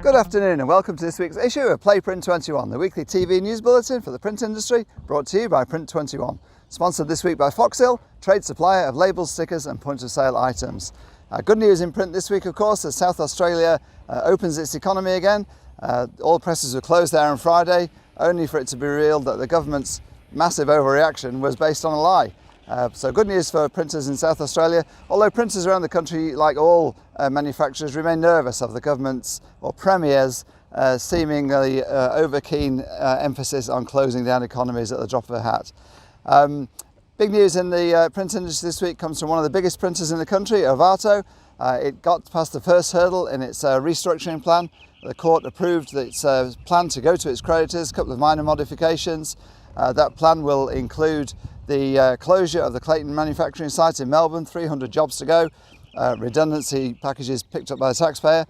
Good afternoon and welcome to this week's issue of Print21, the weekly TV news bulletin for the print industry, brought to you by Print21. Sponsored this week by Foxhill, trade supplier of labels, stickers and point of sale items. Good news in print this week, of course, as South Australia opens its economy again. All presses were closed there on Friday, only for it to be revealed that the government's massive overreaction was based on a lie. So good news for printers in South Australia, although printers around the country, like all manufacturers, remain nervous of the government's or Premier's seemingly over-keen emphasis on closing down economies at the drop of a hat. Big news in the print industry this week comes from one of the biggest printers in the country, Ovato. It got past the first hurdle in its restructuring plan. The court approved its plan to go to its creditors, a couple of minor modifications. That plan will include the closure of the Clayton manufacturing site in Melbourne, 300 jobs to go, redundancy packages picked up by the taxpayer,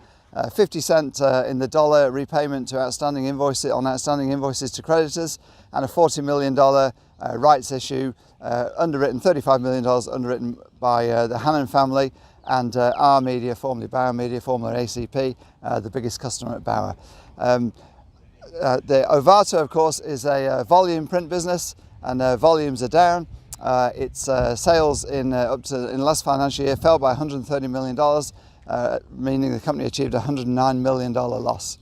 50 cent in the dollar repayment to outstanding invoices to creditors, and a $40 million rights issue underwritten, $35 million underwritten by the Hannon family and our media, formerly Bauer Media, formerly ACP, the biggest customer at Bauer. The Ovato, of course, is a volume print business, and volumes are down. Its sales in the last financial year fell by $130 million, meaning the company achieved a $109 million loss.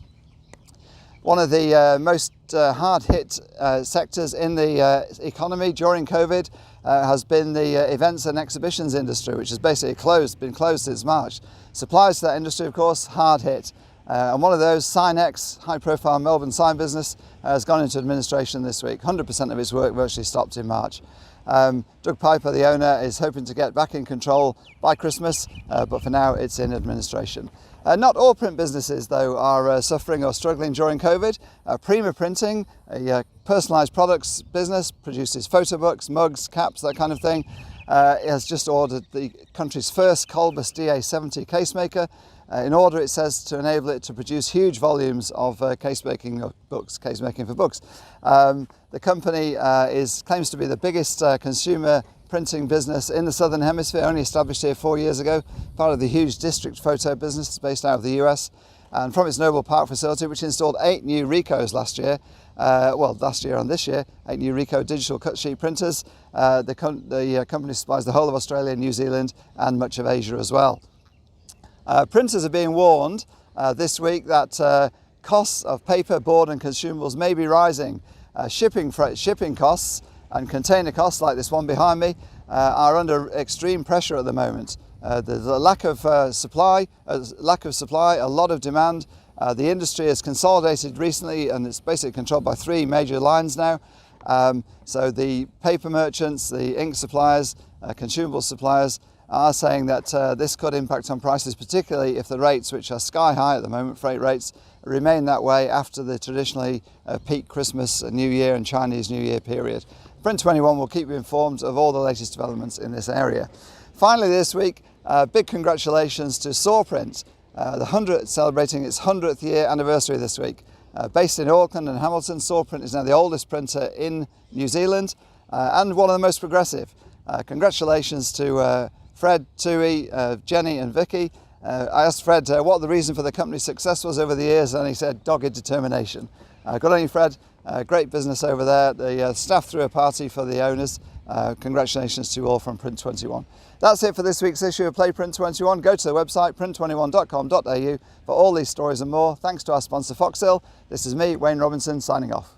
One of the most hard-hit sectors in the economy during COVID has been the events and exhibitions industry, which has basically been closed since March. Supplies to that industry, of course, hard hit. And one of those, Signex, high-profile Melbourne sign business, has gone into administration this week. 100% of its work virtually stopped in March. Doug Piper, the owner, is hoping to get back in control by Christmas, but for now it's in administration. Not all print businesses, though, are suffering or struggling during COVID. Prima Printing, a personalised products business, produces photo books, mugs, caps, that kind of thing. It has just ordered the country's first Kolbus DA70 casemaker. In order, it says, to enable it to produce huge volumes of casemaking for books. The company claims to be the biggest consumer printing business in the Southern Hemisphere, only established here 4 years ago, part of the huge district photo business based out of the US. And from its Noble Park facility, which installed 8 new Ricos last year, last year and this year, 8 new Rico digital cut sheet printers. The company supplies the whole of Australia, New Zealand and much of Asia as well. Printers are being warned this week that costs of paper, board and consumables may be rising. Shipping costs and container costs, like this one behind me, are under extreme pressure at the moment. There's a lack of supply, a lot of demand. The industry has consolidated recently and it's basically controlled by 3 major lines now. So the paper merchants, the ink suppliers, consumable suppliers are saying that this could impact on prices, particularly if the rates, which are sky high at the moment, freight rates, remain that way after the traditionally peak Christmas, New Year and Chinese New Year period. Print21 will keep you informed of all the latest developments in this area. Finally this week, big congratulations to Soar Print, celebrating its 100th year anniversary this week. Based in Auckland and Hamilton, Soar Print is now the oldest printer in New Zealand and one of the most progressive. Congratulations to Fred, Tui, Jenny and Vicky. I asked Fred what the reason for the company's success was over the years, and he said dogged determination. Good on you, Fred. Great business over there. The staff threw a party for the owners. Congratulations to you all from Print21. That's it for this week's issue of Print21. Go to the website print21.com.au for all these stories and more. Thanks to our sponsor Foxhill. This is me, Wayne Robinson, signing off.